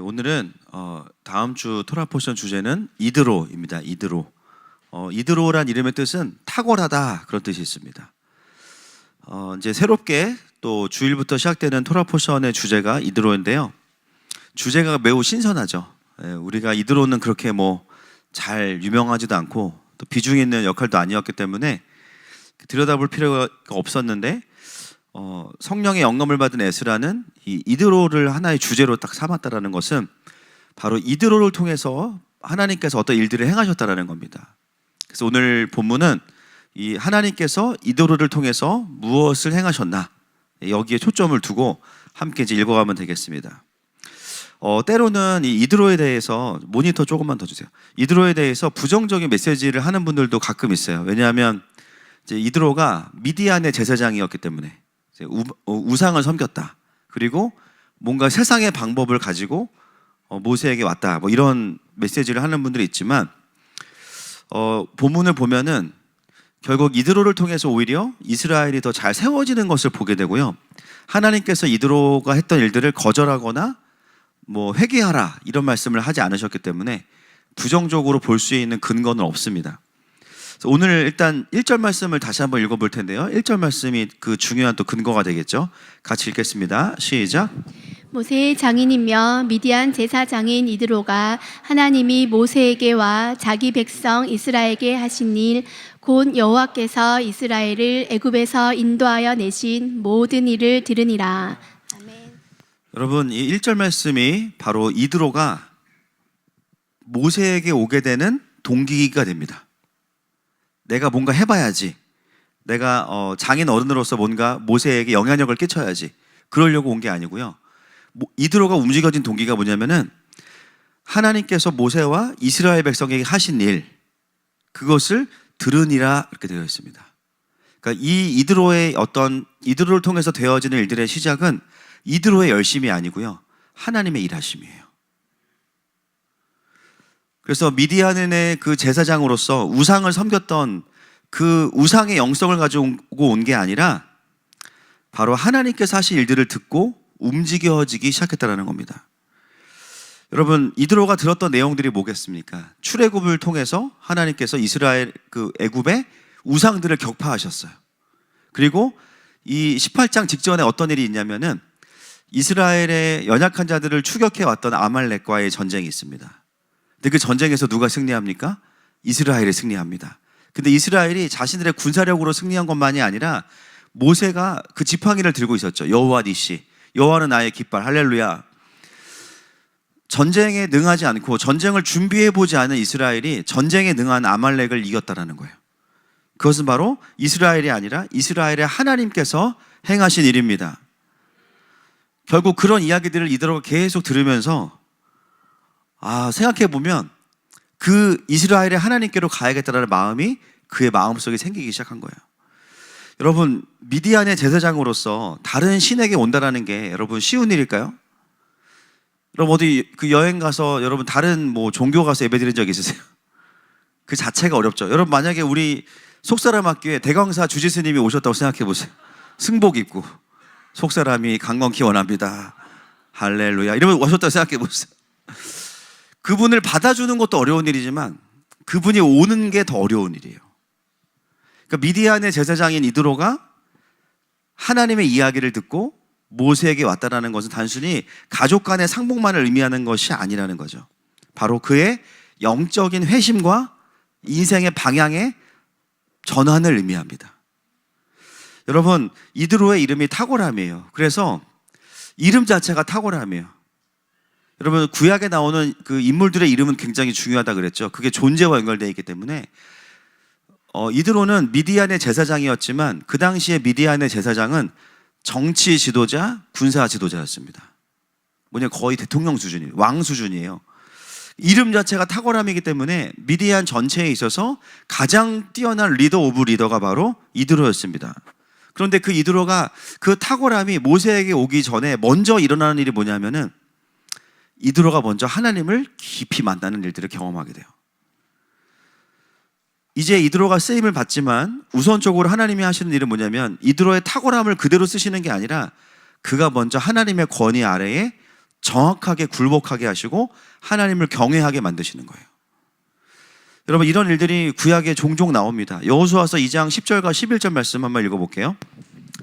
오늘은 다음 주 토라 포션 주제는 이드로입니다. 이드로. 이드로란 이름의 뜻은 탁월하다 그런 뜻이 있습니다. 이제 새롭게 또 주일부터 시작되는 토라 포션의 주제가 이드로인데요. 주제가 매우 신선하죠. 우리가 이드로는 그렇게 잘 유명하지도 않고 또 비중 있는 역할도 아니었기 때문에 들여다볼 필요가 없었는데 성령의 영감을 받은 에스라는 이 이드로를 하나의 주제로 딱 삼았다라는 것은 바로 이드로를 통해서 하나님께서 어떤 일들을 행하셨다라는 겁니다. 그래서 오늘 본문은 이 하나님께서 이드로를 통해서 무엇을 행하셨나 여기에 초점을 두고 함께 이제 읽어가면 되겠습니다. 때로는 이 이드로에 대해서 모니터 조금만 더 주세요. 이드로에 대해서 부정적인 메시지를 하는 분들도 가끔 있어요. 왜냐하면 이제 이드로가 미디안의 제사장이었기 때문에 우상을 섬겼다. 그리고 뭔가 세상의 방법을 가지고 모세에게 왔다. 이런 메시지를 하는 분들이 있지만 본문을 보면은 결국 이드로를 통해서 오히려 이스라엘이 더 잘 세워지는 것을 보게 되고요. 하나님께서 이드로가 했던 일들을 거절하거나 회개하라 이런 말씀을 하지 않으셨기 때문에 부정적으로 볼 수 있는 근거는 없습니다. 오늘 일단 1절 말씀을 다시 한번 읽어볼 텐데요. 1절 말씀이 그 중요한 또 근거가 되겠죠. 같이 읽겠습니다. 시작. 모세의 장인이며 미디안 제사장인 이드로가 하나님이 모세에게 와 자기 백성 이스라엘에게 하신 일 곧 여호와께서 이스라엘을 애굽에서 인도하여 내신 모든 일을 들으니라. 아멘. 여러분, 이 1절 말씀이 바로 이드로가 모세에게 오게 되는 동기가 됩니다. 내가 뭔가 해봐야지. 내가 장인 어른으로서 뭔가 모세에게 영향력을 끼쳐야지. 그러려고 온 게 아니고요. 이드로가 움직여진 동기가 뭐냐면은 하나님께서 모세와 이스라엘 백성에게 하신 일, 그것을 들으니라 이렇게 되어 있습니다. 그러니까 이 이드로를 통해서 되어지는 일들의 시작은 이드로의 열심이 아니고요. 하나님의 일하심이에요. 그래서 미디안의 그 제사장으로서 우상을 섬겼던 그 우상의 영성을 가지고 온 게 아니라 바로 하나님께서 하신 일들을 듣고 움직여지기 시작했다는 겁니다. 여러분, 이드로가 들었던 내용들이 뭐겠습니까? 출애굽을 통해서 하나님께서 이스라엘 그 애굽의 우상들을 격파하셨어요. 그리고 이 18장 직전에 어떤 일이 있냐면은 이스라엘의 연약한 자들을 추격해 왔던 아말렉과의 전쟁이 있습니다. 근데 그 전쟁에서 누가 승리합니까? 이스라엘이 승리합니다. 근데 이스라엘이 자신들의 군사력으로 승리한 것만이 아니라 모세가 그 지팡이를 들고 있었죠. 여호와 니시, 여호와는 나의 깃발, 할렐루야. 전쟁에 능하지 않고 전쟁을 준비해보지 않은 이스라엘이 전쟁에 능한 아말렉을 이겼다는 거예요. 그것은 바로 이스라엘이 아니라 이스라엘의 하나님께서 행하신 일입니다. 결국 그런 이야기들을 이드로가 계속 들으면서 생각해보면 그 이스라엘의 하나님께로 가야겠다는 마음이 그의 마음속에 생기기 시작한 거예요. 여러분, 미디안의 제사장으로서 다른 신에게 온다라는 게 여러분 쉬운 일일까요? 여러분 어디 그 여행 가서 여러분 다른 종교 가서 예배드린 적 있으세요? 그 자체가 어렵죠. 여러분 만약에 우리 속사람 학교에 대광사 주지스님이 오셨다고 생각해 보세요. 승복 입고 속사람이 강건키 원합니다. 할렐루야 이러면 오셨다고 생각해 보세요. 그분을 받아주는 것도 어려운 일이지만 그분이 오는 게 더 어려운 일이에요. 그러니까 미디안의 제사장인 이드로가 하나님의 이야기를 듣고 모세에게 왔다라는 것은 단순히 가족 간의 상봉만을 의미하는 것이 아니라는 거죠. 바로 그의 영적인 회심과 인생의 방향의 전환을 의미합니다. 여러분, 이드로의 이름이 탁월함이에요. 그래서 이름 자체가 탁월함이에요. 여러분, 구약에 나오는 그 인물들의 이름은 굉장히 중요하다 그랬죠. 그게 존재와 연결되어 있기 때문에 이드로는 미디안의 제사장이었지만 그 당시에 미디안의 제사장은 정치 지도자, 군사 지도자였습니다. 거의 대통령 수준이에요. 왕 수준이에요. 이름 자체가 탁월함이기 때문에 미디안 전체에 있어서 가장 뛰어난 리더 오브 리더가 바로 이드로였습니다. 그런데 그 이드로가 그 탁월함이 모세에게 오기 전에 먼저 일어나는 일이 뭐냐면은 이드로가 먼저 하나님을 깊이 만나는 일들을 경험하게 돼요. 이제 이드로가 쓰임을 받지만 우선적으로 하나님이 하시는 일은 뭐냐면 이드로의 탁월함을 그대로 쓰시는 게 아니라 그가 먼저 하나님의 권위 아래에 정확하게 굴복하게 하시고 하나님을 경외하게 만드시는 거예요. 여러분, 이런 일들이 구약에 종종 나옵니다. 여호수아서 2장 10절과 11절 말씀 한번 읽어볼게요.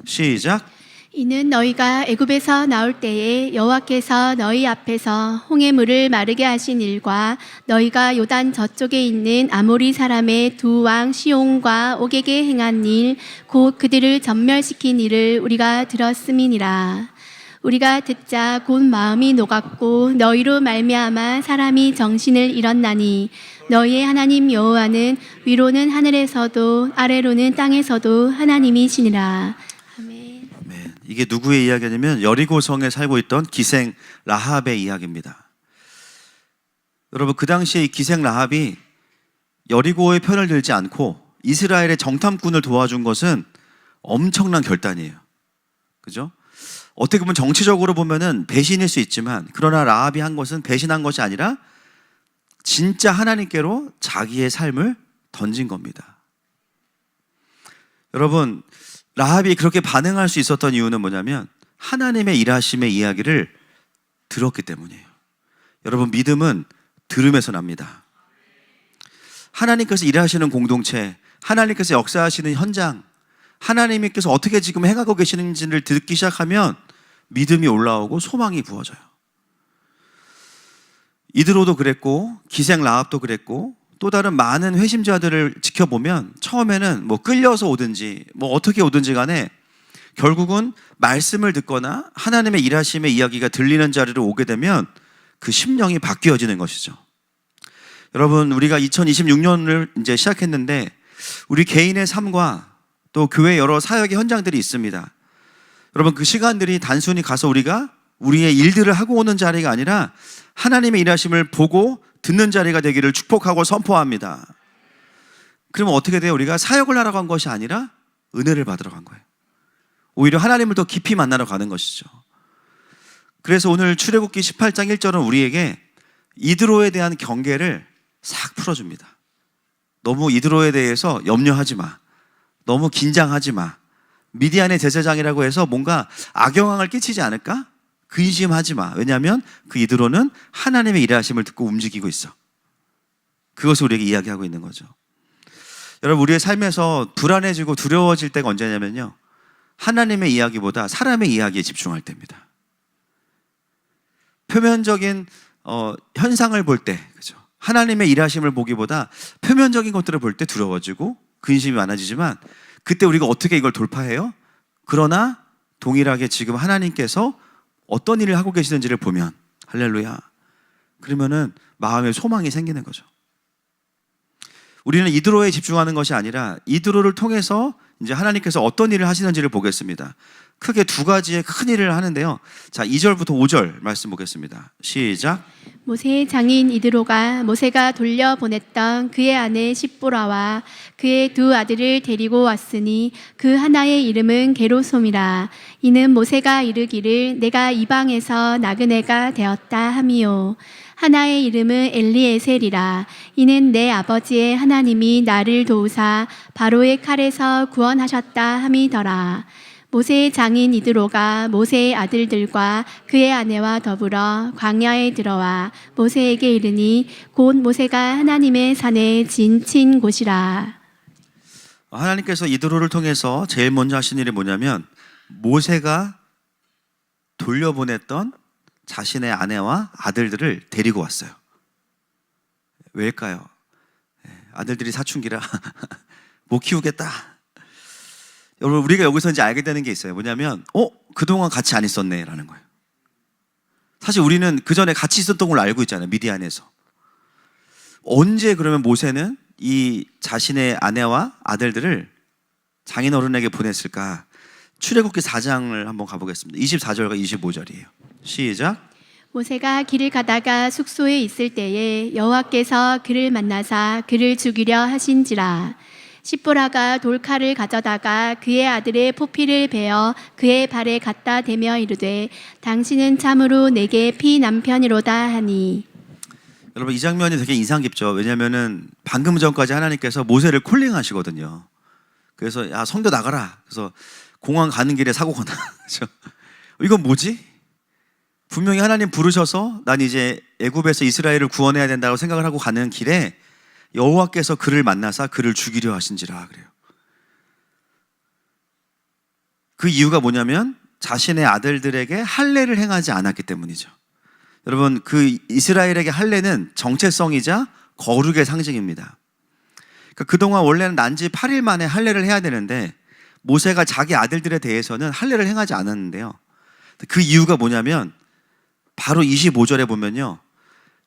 시작. 이는 너희가 애굽에서 나올 때에 여호와께서 너희 앞에서 홍해 물을 마르게 하신 일과 너희가 요단 저쪽에 있는 아모리 사람의 두 왕 시온과 옥에게 행한 일 곧 그들을 전멸시킨 일을 우리가 들었음이니라. 우리가 듣자 곧 마음이 녹았고 너희로 말미암아 사람이 정신을 잃었나니 너희의 하나님 여호와는 위로는 하늘에서도 아래로는 땅에서도 하나님이시니라. 아멘. 네, 이게 누구의 이야기냐면 여리고성에 살고 있던 기생 라합의 이야기입니다. 여러분, 그 당시에 이 기생 라합이 여리고의 편을 들지 않고 이스라엘의 정탐꾼을 도와준 것은 엄청난 결단이에요. 그죠? 어떻게 보면 정치적으로 보면은 배신일 수 있지만, 그러나 라합이 한 것은 배신한 것이 아니라 진짜 하나님께로 자기의 삶을 던진 겁니다. 여러분, 라합이 그렇게 반응할 수 있었던 이유는 뭐냐면 하나님의 일하심의 이야기를 들었기 때문이에요. 여러분, 믿음은 들음에서 납니다. 하나님께서 일하시는 공동체, 하나님께서 역사하시는 현장, 하나님께서 어떻게 지금 행하고 계시는지를 듣기 시작하면 믿음이 올라오고 소망이 부어져요. 이드로도 그랬고 기생 라합도 그랬고 또 다른 많은 회심자들을 지켜보면 처음에는 뭐 끌려서 오든지 뭐 어떻게 오든지 간에 결국은 말씀을 듣거나 하나님의 일하심의 이야기가 들리는 자리로 오게 되면 그 심령이 바뀌어지는 것이죠. 여러분, 우리가 2026년을 이제 시작했는데 우리 개인의 삶과 또 교회 여러 사역의 현장들이 있습니다. 여러분, 그 시간들이 단순히 가서 우리가 우리의 일들을 하고 오는 자리가 아니라 하나님의 일하심을 보고 듣는 자리가 되기를 축복하고 선포합니다. 그러면 어떻게 돼요? 우리가 사역을 하러 간 것이 아니라 은혜를 받으러 간 거예요. 오히려 하나님을 더 깊이 만나러 가는 것이죠. 그래서 오늘 출애굽기 18장 1절은 우리에게 이드로에 대한 경계를 싹 풀어줍니다. 너무 이드로에 대해서 염려하지 마. 너무 긴장하지 마. 미디안의 제사장이라고 해서 뭔가 악영향을 끼치지 않을까? 근심하지 마. 왜냐하면 그 이드로는 하나님의 일하심을 듣고 움직이고 있어. 그것을 우리에게 이야기하고 있는 거죠. 여러분, 우리의 삶에서 불안해지고 두려워질 때가 언제냐면요, 하나님의 이야기보다 사람의 이야기에 집중할 때입니다. 표면적인 현상을 볼 때, 그죠? 하나님의 일하심을 보기보다 표면적인 것들을 볼 때 두려워지고 근심이 많아지지만 그때 우리가 어떻게 이걸 돌파해요? 그러나 동일하게 지금 하나님께서 어떤 일을 하고 계시는지를 보면 할렐루야, 그러면은 마음에 소망이 생기는 거죠. 우리는 이드로에 집중하는 것이 아니라 이드로를 통해서 이제 하나님께서 어떤 일을 하시는지를 보겠습니다. 크게 두 가지의 큰 일을 하는데요. 자, 2절부터 5절 말씀 보겠습니다. 시작. 모세의 장인 이드로가 모세가 돌려보냈던 그의 아내 십보라와 그의 두 아들을 데리고 왔으니 그 하나의 이름은 게르솜이라. 이는 모세가 이르기를 내가 이방에서 나그네가 되었다 함이요. 하나의 이름은 엘리에셀이라. 이는 내 아버지의 하나님이 나를 도우사 바로의 칼에서 구원하셨다 함이더라. 모세의 장인 이드로가 모세의 아들들과 그의 아내와 더불어 광야에 들어와 모세에게 이르니 곧 모세가 하나님의 산에 진친 곳이라. 하나님께서 이드로를 통해서 제일 먼저 하신 일이 뭐냐면 모세가 돌려보냈던 자신의 아내와 아들들을 데리고 왔어요. 왜일까요? 아들들이 사춘기라 못 키우겠다. 여러분, 우리가 여기서 이제 알게 되는 게 있어요. 뭐냐면 그동안 같이 안 있었네 라는 거예요. 사실 우리는 그 전에 같이 있었던 걸 알고 있잖아요. 미디안에서. 언제 그러면 모세는 이 자신의 아내와 아들들을 장인어른에게 보냈을까? 출애굽기 4장을 한번 가보겠습니다. 24절과 25절이에요. 시작. 모세가 길을 가다가 숙소에 있을 때에 여호와께서 그를 만나사 그를 죽이려 하신지라. 십보라가 돌칼을 가져다가 그의 아들의 포피를 베어 그의 발에 갖다 대며 이르되 당신은 참으로 내게 피 남편이로다 하니. 여러분, 이 장면이 되게 인상 깊죠. 왜냐하면은 방금 전까지 하나님께서 모세를 콜링하시거든요. 그래서 야, 성도 나가라. 그래서 공항 가는 길에 사고가 나. 이건 뭐지? 분명히 하나님 부르셔서 난 이제 애굽에서 이스라엘을 구원해야 된다고 생각을 하고 가는 길에 여호와께서 그를 만나사 그를 죽이려 하신지라 그래요. 그 이유가 뭐냐면 자신의 아들들에게 할례를 행하지 않았기 때문이죠. 여러분, 그 이스라엘에게 할례는 정체성이자 거룩의 상징입니다. 그러니까 그동안 원래는 난지 8일 만에 할례를 해야 되는데 모세가 자기 아들들에 대해서는 할례를 행하지 않았는데요. 그 이유가 뭐냐면 바로 25절에 보면요,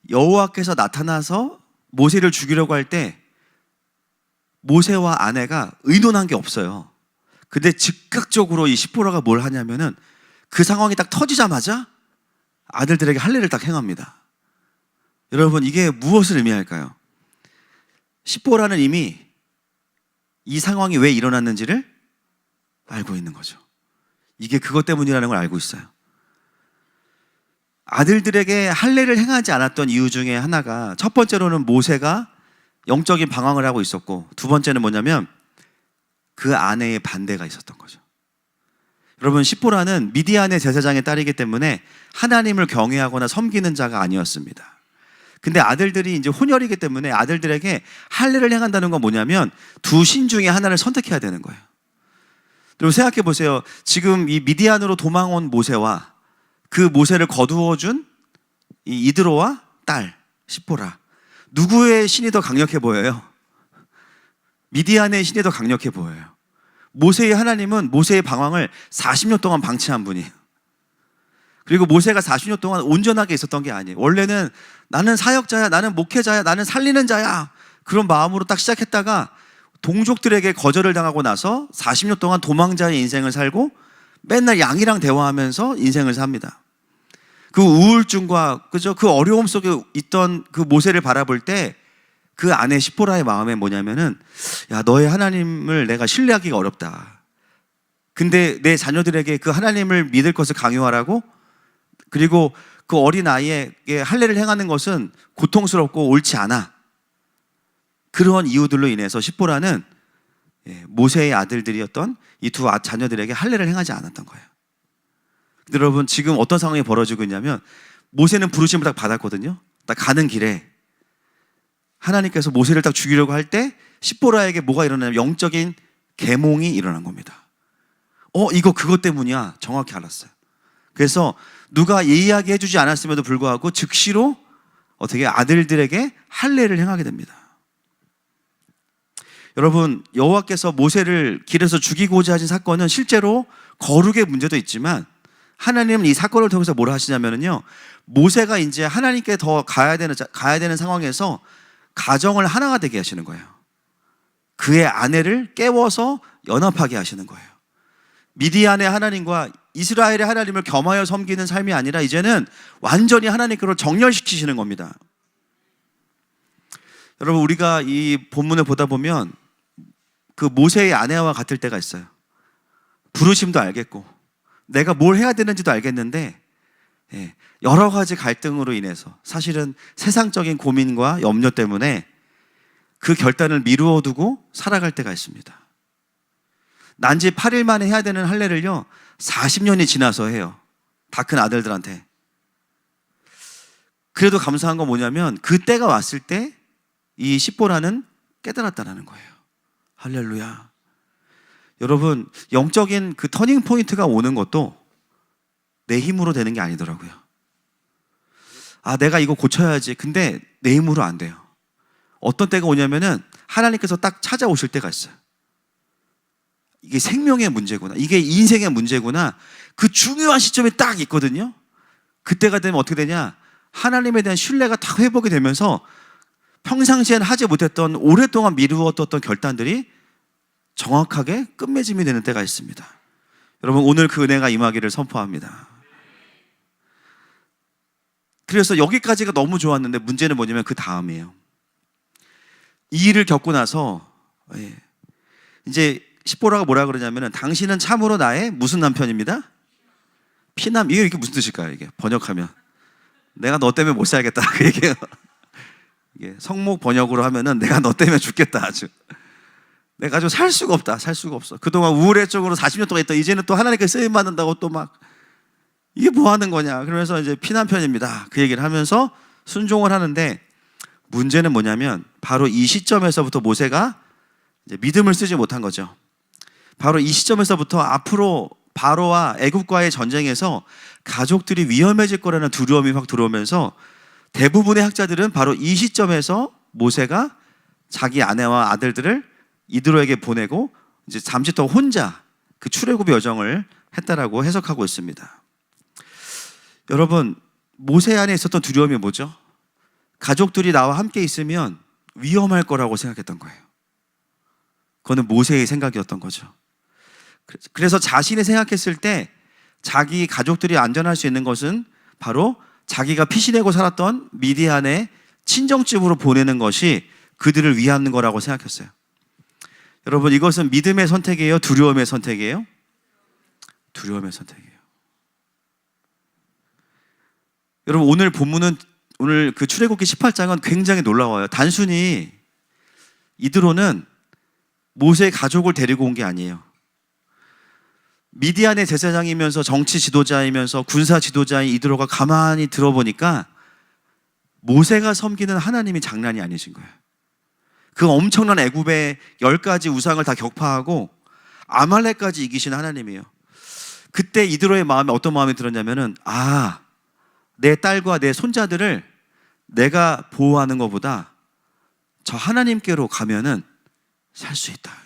여호와께서 나타나서 모세를 죽이려고 할 때 모세와 아내가 의논한 게 없어요. 근데 즉각적으로 이 시보라가 뭘 하냐면은 그 상황이 딱 터지자마자 아들들에게 할례를 딱 행합니다. 여러분, 이게 무엇을 의미할까요? 시보라는 이미 이 상황이 왜 일어났는지를 알고 있는 거죠. 이게 그것 때문이라는 걸 알고 있어요. 아들들에게 할례를 행하지 않았던 이유 중에 하나가, 첫 번째로는 모세가 영적인 방황을 하고 있었고, 두 번째는 뭐냐면 그 아내의 반대가 있었던 거죠. 여러분, 시보라는 미디안의 제사장의 딸이기 때문에 하나님을 경외하거나 섬기는 자가 아니었습니다. 근데 아들들이 이제 혼혈이기 때문에 아들들에게 할례를 행한다는 건 뭐냐면 두 신 중에 하나를 선택해야 되는 거예요. 여러분, 생각해 보세요. 지금 이 미디안으로 도망온 모세와 그 모세를 거두어준 이 이드로와 딸 시보라, 누구의 신이 더 강력해 보여요? 미디안의 신이 더 강력해 보여요. 모세의 하나님은 모세의 방황을 40년 동안 방치한 분이에요. 그리고 모세가 40년 동안 온전하게 있었던 게 아니에요. 원래는 나는 사역자야, 나는 목회자야, 나는 살리는 자야, 그런 마음으로 딱 시작했다가 동족들에게 거절을 당하고 나서 40년 동안 도망자의 인생을 살고 맨날 양이랑 대화하면서 인생을 삽니다. 그 우울증과 그 어려움 속에 있던 그 모세를 바라볼 때 그 아내 시보라의 마음에 뭐냐면은, 야, 너의 하나님을 내가 신뢰하기가 어렵다. 근데 내 자녀들에게 그 하나님을 믿을 것을 강요하라고, 그리고 그 어린 아이에게 할례를 행하는 것은 고통스럽고 옳지 않아. 그런 이유들로 인해서 시보라는 모세의 아들들이었던 이 두 자녀들에게 할례를 행하지 않았던 거예요. 근데 여러분, 지금 어떤 상황이 벌어지고 있냐면 모세는 부르심을 딱 받았거든요. 딱 가는 길에 하나님께서 모세를 딱 죽이려고 할 때 시보라에게 뭐가 일어나냐면 영적인 계몽이 일어난 겁니다. 이거 그것 때문이야. 정확히 알았어요. 그래서 누가 예의하게 해주지 않았음에도 불구하고 즉시로 어떻게 아들들에게 할례를 행하게 됩니다. 여러분, 여호와께서 모세를 길에서 죽이고자 하신 사건은 실제로 거룩의 문제도 있지만 하나님은 이 사건을 통해서 뭘 하시냐면요, 모세가 이제 하나님께 더 가야 되는 상황에서 가정을 하나가 되게 하시는 거예요. 그의 아내를 깨워서 연합하게 하시는 거예요. 미디안의 하나님과 이스라엘의 하나님을 겸하여 섬기는 삶이 아니라 이제는 완전히 하나님께로 정렬시키시는 겁니다. 여러분, 우리가 이 본문을 보다 보면 그 모세의 아내와 같을 때가 있어요. 부르심도 알겠고 내가 뭘 해야 되는지도 알겠는데 여러 가지 갈등으로 인해서 사실은 세상적인 고민과 염려 때문에 그 결단을 미루어 두고 살아갈 때가 있습니다. 난지 8일 만에 해야 되는 할례를요 40년이 지나서 해요. 다 큰 아들들한테. 그래도 감사한 건 뭐냐면 그 때가 왔을 때 이 시보라는 깨달았다는 거예요. 할렐루야. 여러분, 영적인 그 터닝 포인트가 오는 것도 내 힘으로 되는 게 아니더라고요. 내가 이거 고쳐야지. 근데 내 힘으로 안 돼요. 어떤 때가 오냐면은 하나님께서 딱 찾아오실 때가 있어요. 이게 생명의 문제구나, 이게 인생의 문제구나, 그 중요한 시점이 딱 있거든요. 그때가 되면 어떻게 되냐, 하나님에 대한 신뢰가 딱 회복이 되면서 평상시엔 하지 못했던 오랫동안 미루었던 결단들이 정확하게 끝맺음이 되는 때가 있습니다. 여러분, 오늘 그 은혜가 임하기를 선포합니다. 그래서 여기까지가 너무 좋았는데 문제는 뭐냐면 그 다음이에요. 이 일을 겪고 나서 이제 시보라가 뭐라 그러냐면은, 당신은 참으로 나의 무슨 남편입니다? 피남. 이게 무슨 뜻일까요? 이게 번역하면 내가 너 때문에 못 살겠다 그 얘기예요. 이게 성목 번역으로 하면은 내가 너 때문에 죽겠다, 아주 내가 아주 살 수가 없다, 살 수가 없어. 그동안 우울해 쪽으로 40년 동안 있다, 이제는 또 하나님께 쓰임 받는다고 또 막 이게 뭐 하는 거냐. 그러면서 이제 피난 편입니다. 그 얘기를 하면서 순종을 하는데 문제는 뭐냐면 바로 이 시점에서부터 모세가 이제 믿음을 쓰지 못한 거죠. 바로 이 시점에서부터 앞으로 바로와 애굽과의 전쟁에서 가족들이 위험해질 거라는 두려움이 확 들어오면서 대부분의 학자들은 바로 이 시점에서 모세가 자기 아내와 아들들을 이드로에게 보내고 이제 잠시 더 혼자 그 출애굽의 여정을 했다라고 해석하고 있습니다. 여러분, 모세 안에 있었던 두려움이 뭐죠? 가족들이 나와 함께 있으면 위험할 거라고 생각했던 거예요. 그거는 모세의 생각이었던 거죠. 그래서 자신이 생각했을 때 자기 가족들이 안전할 수 있는 것은 바로 자기가 피신하고 살았던 미디안의 친정집으로 보내는 것이 그들을 위한 거라고 생각했어요. 여러분, 이것은 믿음의 선택이에요? 두려움의 선택이에요? 두려움의 선택이에요. 여러분, 오늘 본문은 오늘 그 출애굽기 18장은 굉장히 놀라워요. 단순히 이드로는 모세의 가족을 데리고 온 게 아니에요. 미디안의 제사장이면서 정치 지도자이면서 군사 지도자인 이드로가 가만히 들어보니까 모세가 섬기는 하나님이 장난이 아니신 거예요. 그 엄청난 애굽의 10가지 우상을 다 격파하고 아말렉까지 이기신 하나님이에요. 그때 이드로의 마음에 어떤 마음이 들었냐면은 내 딸과 내 손자들을 내가 보호하는 것보다 저 하나님께로 가면은 살 수 있다.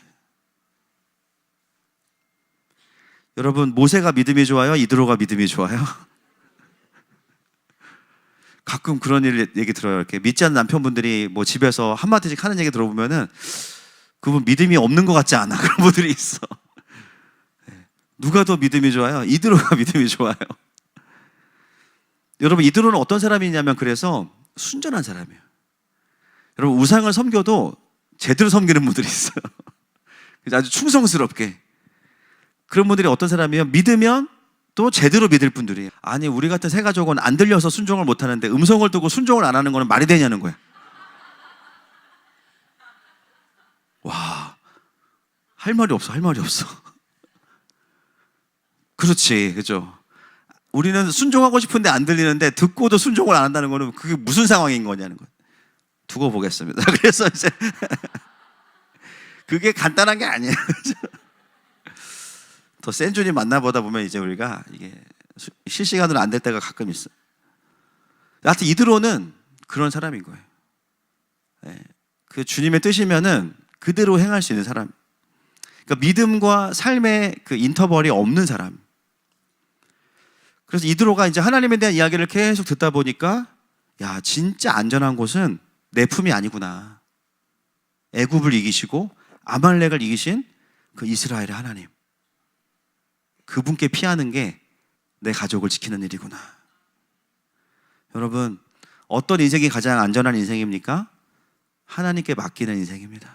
여러분, 모세가 믿음이 좋아요? 이드로가 믿음이 좋아요? 가끔 그런 얘기 들어요. 이렇게 믿지 않는 남편분들이 뭐 집에서 한마디씩 하는 얘기 들어보면은 그분 믿음이 없는 것 같지 않아. 그런 분들이 있어. 누가 더 믿음이 좋아요? 이드로가 믿음이 좋아요. 여러분, 이드로는 어떤 사람이냐면 그래서 순전한 사람이에요. 여러분, 우상을 섬겨도 제대로 섬기는 분들이 있어요. 아주 충성스럽게. 그런 분들이 어떤 사람이에요? 믿으면 또 제대로 믿을 분들이에요. 아니, 우리 같은 새 가족은 안 들려서 순종을 못 하는데 음성을 두고 순종을 안 하는 거는 말이 되냐는 거야. 와, 할 말이 없어. 그렇지, 그죠? 우리는 순종하고 싶은데 안 들리는데 듣고도 순종을 안 한다는 거는 그게 무슨 상황인 거냐는 거예요. 두고 보겠습니다. 그래서 이제 그게 간단한 게 아니에요. 더 센 주님 만나보다 보면 이제 우리가 이게 실시간으로 안 될 때가 가끔 있어. 하여튼 이드로는 그런 사람인 거예요. 그 주님의 뜻이면은 그대로 행할 수 있는 사람. 그러니까 믿음과 삶의 그 인터벌이 없는 사람. 그래서 이드로가 이제 하나님에 대한 이야기를 계속 듣다 보니까 야, 진짜 안전한 곳은 내 품이 아니구나. 애굽을 이기시고 아말렉을 이기신 그 이스라엘의 하나님. 그분께 피하는 게 내 가족을 지키는 일이구나. 여러분, 어떤 인생이 가장 안전한 인생입니까? 하나님께 맡기는 인생입니다.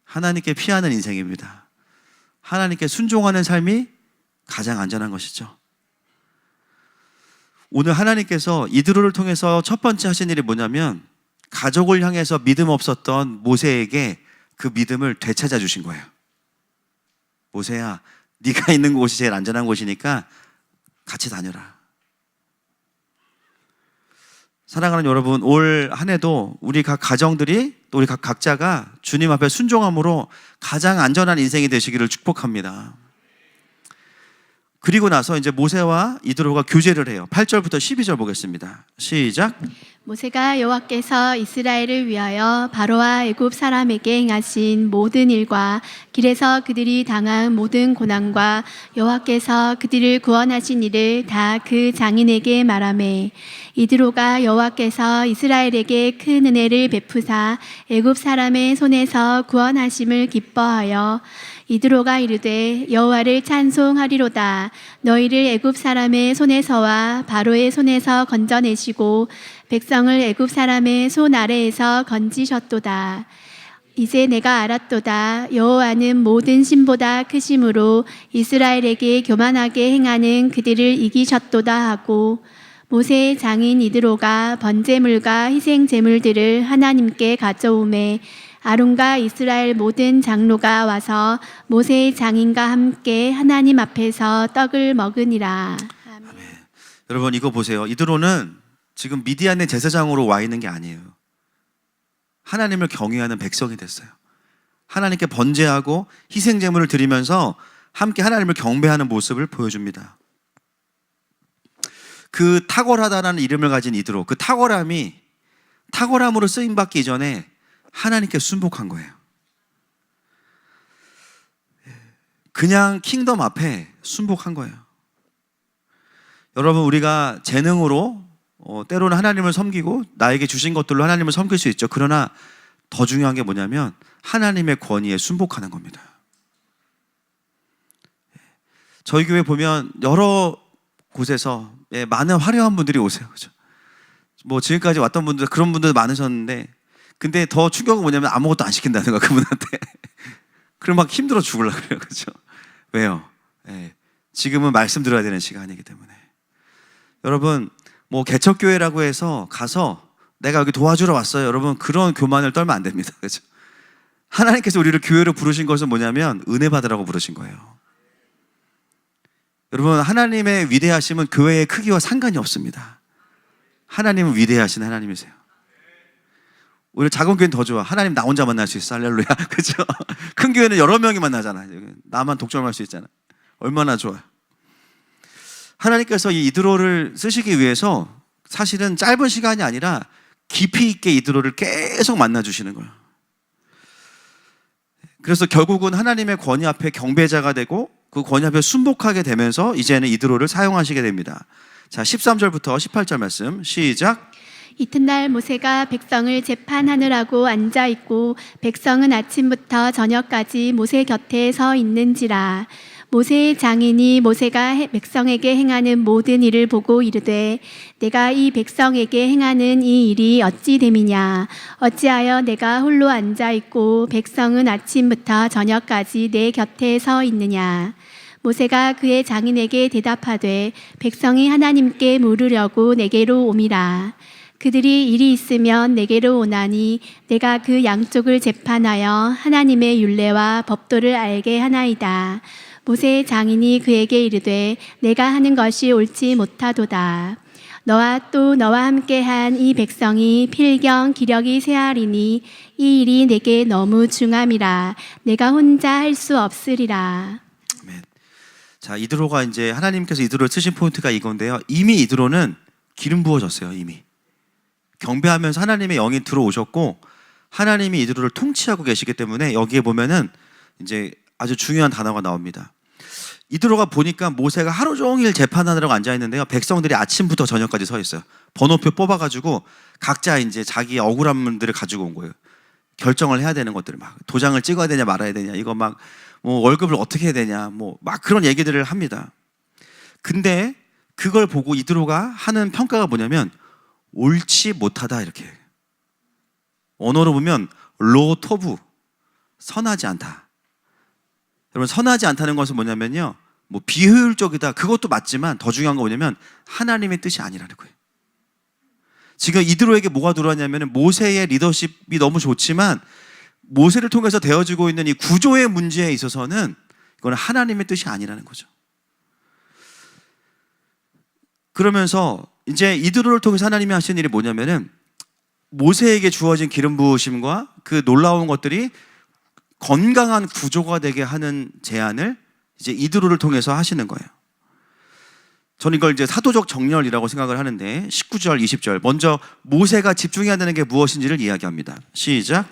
하나님께 피하는 인생입니다. 하나님께 순종하는 삶이 가장 안전한 것이죠. 오늘 하나님께서 이드로를 통해서 첫 번째 하신 일이 뭐냐면 가족을 향해서 믿음 없었던 모세에게 그 믿음을 되찾아 주신 거예요. 모세야, 네가 있는 곳이 제일 안전한 곳이니까 같이 다녀라. 사랑하는 여러분, 올 한 해도 우리 각 가정들이 또 우리 각자가 주님 앞에 순종함으로 가장 안전한 인생이 되시기를 축복합니다. 그리고 나서 이제 모세와 이드로가 교제를 해요. 8절부터 12절 보겠습니다. 시작. 모세가 여호와께서 이스라엘을 위하여 바로와 애굽 사람에게 행하신 모든 일과 길에서 그들이 당한 모든 고난과 여호와께서 그들을 구원하신 일을 다 그 장인에게 말하매 이드로가 여호와께서 이스라엘에게 큰 은혜를 베푸사 애굽 사람의 손에서 구원하심을 기뻐하여 이드로가 이르되 여호와를 찬송하리로다. 너희를 애굽 사람의 손에서와 바로의 손에서 건져내시고 백성을 애굽 사람의 손 아래에서 건지셨도다. 이제 내가 알았도다. 여호와는 모든 신보다 크심으로 이스라엘에게 교만하게 행하는 그들을 이기셨도다 하고 모세의 장인 이드로가 번제물과 희생 제물들을 하나님께 가져오매 아론과 이스라엘 모든 장로가 와서 모세의 장인과 함께 하나님 앞에서 떡을 먹으니라. 여러분 이거 보세요. 이드로는 지금 미디안의 제사장으로 와 있는 게 아니에요. 하나님을 경외하는 백성이 됐어요. 하나님께 번제하고 희생 제물을 드리면서 함께 하나님을 경배하는 모습을 보여줍니다. 그 탁월하다라는 이름을 가진 이드로, 그 탁월함으로 쓰임 받기 이전에 하나님께 순복한 거예요. 그냥 킹덤 앞에 순복한 거예요. 여러분, 우리가 재능으로 때로는 하나님을 섬기고 나에게 주신 것들로 하나님을 섬길 수 있죠. 그러나 더 중요한 게 뭐냐면 하나님의 권위에 순복하는 겁니다. 저희 교회 보면 여러 곳에서 많은 화려한 분들이 오세요. 그죠? 뭐 지금까지 왔던 분들, 그런 분들 많으셨는데, 근데 더 충격은 뭐냐면 아무것도 안 시킨다는 거야, 그분한테. 그럼 막 힘들어 죽으려고 그래요. 그죠? 왜요? 지금은 말씀 들어야 되는 시간이기 때문에. 여러분, 뭐 개척교회라고 해서 가서 내가 여기 도와주러 왔어요. 여러분, 그런 교만을 떨면 안 됩니다. 그죠? 하나님께서 우리를 교회로 부르신 것은 뭐냐면 은혜 받으라고 부르신 거예요. 여러분, 하나님의 위대하심은 교회의 크기와 상관이 없습니다. 하나님은 위대하신 하나님이세요. 오히려 작은 교회는 더 좋아. 하나님 나 혼자 만날 수 있어. 할렐루야. 그렇죠? 큰 교회는 여러 명이 만나잖아. 나만 독점할 수 있잖아. 얼마나 좋아요. 하나님께서 이 이드로를 쓰시기 위해서 사실은 짧은 시간이 아니라 깊이 있게 이드로를 계속 만나주시는 거예요. 그래서 결국은 하나님의 권위 앞에 경배자가 되고 그 권위 앞에 순복하게 되면서 이제는 이드로를 사용하시게 됩니다. 자, 13절부터 18절 말씀 시작. 이튿날 모세가 백성을 재판하느라고 앉아 있고 백성은 아침부터 저녁까지 모세 곁에 서 있는지라. 모세의 장인이 모세가 백성에게 행하는 모든 일을 보고 이르되 내가 이 백성에게 행하는 이 일이 어찌 됨이냐. 어찌하여 내가 홀로 앉아 있고 백성은 아침부터 저녁까지 내 곁에 서 있느냐. 모세가 그의 장인에게 대답하되 백성이 하나님께 물으려고 내게로 오미라. 그들이 일이 있으면 내게로 오나니 내가 그 양쪽을 재판하여 하나님의 율례와 법도를 알게 하나이다. 모세의 장인이 그에게 이르되 내가 하는 것이 옳지 못하도다. 너와 또 너와 함께한 이 백성이 필경 기력이 쇠하리니 이 일이 내게 너무 중함이라. 내가 혼자 할 수 없으리라. 아멘. 자, 이드로가 이제 하나님께서 이드로를 쓰신 포인트가 이건데요. 이미 이드로는 기름 부어졌어요. 이미 경배하면서 하나님의 영이 들어오셨고 하나님이 이드로를 통치하고 계시기 때문에 여기에 보면은 이제 아주 중요한 단어가 나옵니다. 이드로가 보니까 모세가 하루 종일 재판하느라고 앉아 있는데요. 백성들이 아침부터 저녁까지 서 있어요. 번호표 뽑아가지고 각자 이제 자기 억울한 분들을 가지고 온 거예요. 결정을 해야 되는 것들을 막 도장을 찍어야 되냐 말아야 되냐, 이거 막 뭐 월급을 어떻게 해야 되냐, 뭐 막 그런 얘기들을 합니다. 근데 그걸 보고 이드로가 하는 평가가 뭐냐면 옳지 못하다, 이렇게. 언어로 보면 로 토부, 선하지 않다. 여러분, 선하지 않다는 것은 뭐냐면요, 뭐 비효율적이다, 그것도 맞지만 더 중요한 건 뭐냐면 하나님의 뜻이 아니라는 거예요. 지금 이드로에게 뭐가 들어왔냐면 모세의 리더십이 너무 좋지만 모세를 통해서 되어지고 있는 이 구조의 문제에 있어서는 이건 하나님의 뜻이 아니라는 거죠. 그러면서 이제 이드로를 통해서 하나님이 하신 일이 뭐냐면은 모세에게 주어진 기름 부으심과 그 놀라운 것들이 건강한 구조가 되게 하는 제안을 이제 이드로를 통해서 하시는 거예요. 저는 이걸 이제 사도적 정렬이라고 생각을 하는데 19절, 20절 먼저 모세가 집중해야 되는 게 무엇인지를 이야기합니다. 시작.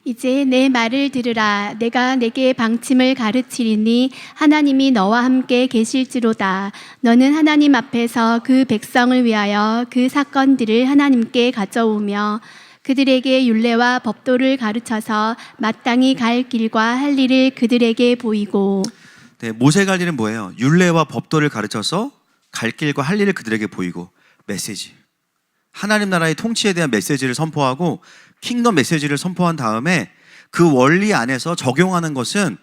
이제 내 말을 들으라. 내가 내게 방침을 가르치리니 하나님이 너와 함께 계실지로다. 너는 하나님 앞에서 그 백성을 위하여 그 사건들을 하나님께 가져오며 그들에게 율례와 법도를 가르쳐서 마땅히 갈 길과 할 일을 그들에게 보이고. 네, 모세가 할 일은 뭐예요? 율례와 법도를 가르쳐서 갈 길과 할 일을 그들에게 보이고. 메시지, 하나님 나라의 통치에 대한 메시지를 선포하고 킹덤 메시지를 선포한 다음에 그 원리 안에서 적용하는 것은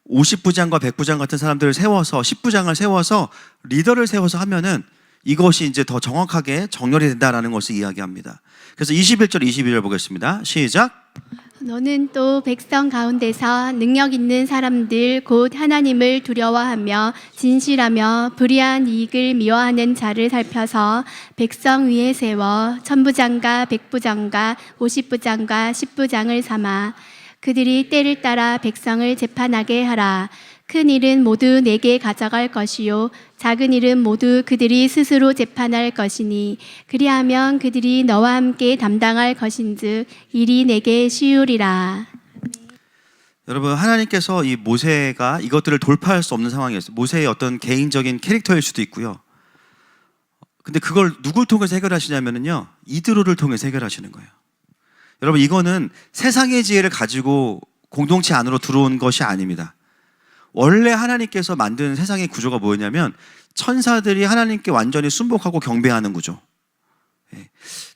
50부장과 100부장 같은 사람들을 세워서 10부장을 세워서 리더를 세워서 하면은 이것이 이제 더 정확하게 정렬이 된다라는 것을 이야기합니다. 그래서 21절, 22절 보겠습니다. 시작. 너는 또 백성 가운데서 능력 있는 사람들 곧 하나님을 두려워하며 진실하며 불의한 이익을 미워하는 자를 살펴서 백성 위에 세워 천부장과 백부장과 50부장과 10부장을 삼아 그들이 때를 따라 백성을 재판하게 하라. 큰 일은 모두 내게 가져갈 것이요 작은 일은 모두 그들이 스스로 재판할 것이니 그리하면 그들이 너와 함께 담당할 것인즉 일이 내게 쉬우리라. 여러분, 하나님께서 이 모세가 이것들을 돌파할 수 없는 상황이었어요. 모세의 어떤 개인적인 캐릭터일 수도 있고요. 근데 그걸 누굴 통해서 해결하시냐면요, 이드로를 통해서 해결하시는 거예요. 여러분, 이거는 세상의 지혜를 가지고 공동체 안으로 들어온 것이 아닙니다. 원래 하나님께서 만든 세상의 구조가 뭐였냐면 천사들이 하나님께 완전히 순복하고 경배하는 구조.